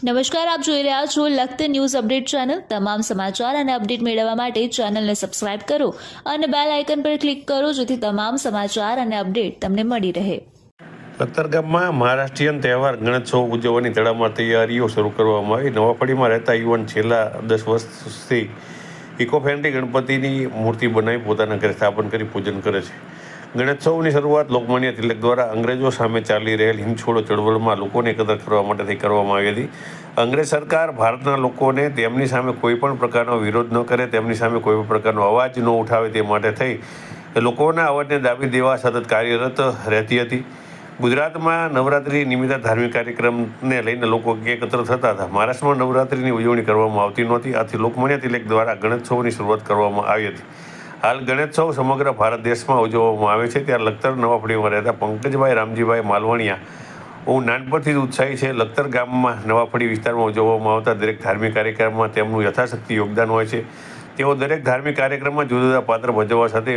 નમસ્કાર, આપ જોઈ રહ્યા છો લખત ન્યૂઝ અપડેટ ચેનલ। તમામ સમાચાર અને અપડેટ મેળવવા માટે ચેનલને સબસ્ક્રાઇબ કરો અને બેલ આઇકન પર ક્લિક કરો જેથી તમામ સમાચાર અને અપડેટ તમને મળી રહે। લખતર ગામમાં મહારાષ્ટ્રીયન તહેવાર ગણેશોત્સવ ઉજવવાની તડામાર તૈયારીઓ શરૂ કરવામાં આવી। નવાફળીમાં રહેતા યુવાન છેલ્લા 10 વર્ષથી ઇકો ફ્રેન્ડલી ગણપતિની મૂર્તિ બનાવી પોતાના ઘરે સ્થાપન કરી પૂજન કરે છે। ગણેશોત્સવની શરૂઆત લોકમાન્ય તિલક દ્વારા અંગ્રેજો સામે ચાલી રહેલ હિંદ છોડો ચળવળમાં લોકોને એકત્ર કરવા માટેથી કરવામાં આવી હતી। અંગ્રેજ સરકાર ભારતના લોકોને તેમની સામે કોઈ પણ પ્રકારનો વિરોધ ન કરે, તેમની સામે કોઈ પણ પ્રકારનો અવાજ ન ઉઠાવે તે માટે થઈ લોકોના અવાજને દાબી દેવા સતત કાર્યરત રહેતી હતી। ગુજરાતમાં નવરાત્રિ નિમિત્તે ધાર્મિક કાર્યક્રમને લઈને લોકો એકત્ર થતા હતા। મહારાષ્ટ્રમાં નવરાત્રિની ઉજવણી કરવામાં આવતી નહોતી, આથી લોકમાન્ય તિલક દ્વારા ગણેશોત્સવની શરૂઆત કરવામાં આવી હતી। હાલ ગણેશોત્સવ સમગ્ર ભારત દેશમાં ઉજવવામાં આવે છે, ત્યારે લખતર નવાફળીમાં રહેતા પંકજભાઈ રામજીભાઈ માલવણિયા હું નાનપણથી જ ઉત્સાહી છે। લખતર ગામમાં નવાફળી વિસ્તારમાં ઉજવવામાં આવતા દરેક ધાર્મિક કાર્યક્રમમાં તેમનું યથાશક્તિ યોગદાન હોય છે। તેઓ દરેક ધાર્મિક કાર્યક્રમમાં જુદા જુદા પાત્ર ભજવવા સાથે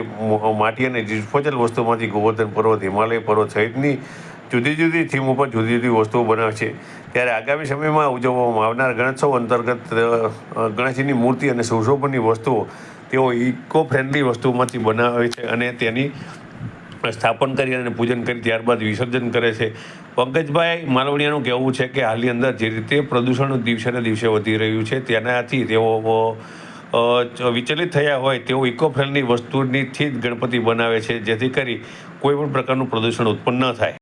માટી અને ડિસ્પોઝલ વસ્તુમાંથી ગોવર્ધન પર્વત, હિમાલય પર્વત સહિતની જુદી જુદી થીમ ઉપર જુદી જુદી વસ્તુઓ બનાવે છે। ત્યારે આગામી સમયમાં ઉજવવામાં આવનાર ગણેશોત્સવ અંતર્ગત ગણેશજીની મૂર્તિ અને સુશોભનની વસ્તુઓ તેઓ ઇકો ફ્રેન્ડલી વસ્તુઓમાંથી બનાવે છે અને તેની સ્થાપન કરી અને પૂજન કરી ત્યારબાદ વિસર્જન કરે છે। પંકજભાઈ માલવણીયાનું કહેવું છે કે હાલની અંદર જે રીતે પ્રદૂષણ દિવસે ને દિવસે વધી રહ્યું છે તેનાથી તેઓ વિચલિત થયા હોય તેઓ ઇકો ફ્રેન્ડલી વસ્તુથી જ ગણપતિ બનાવે છે, જેથી કરી કોઈ પણ પ્રકારનું પ્રદૂષણ ઉત્પન્ન ન થાય।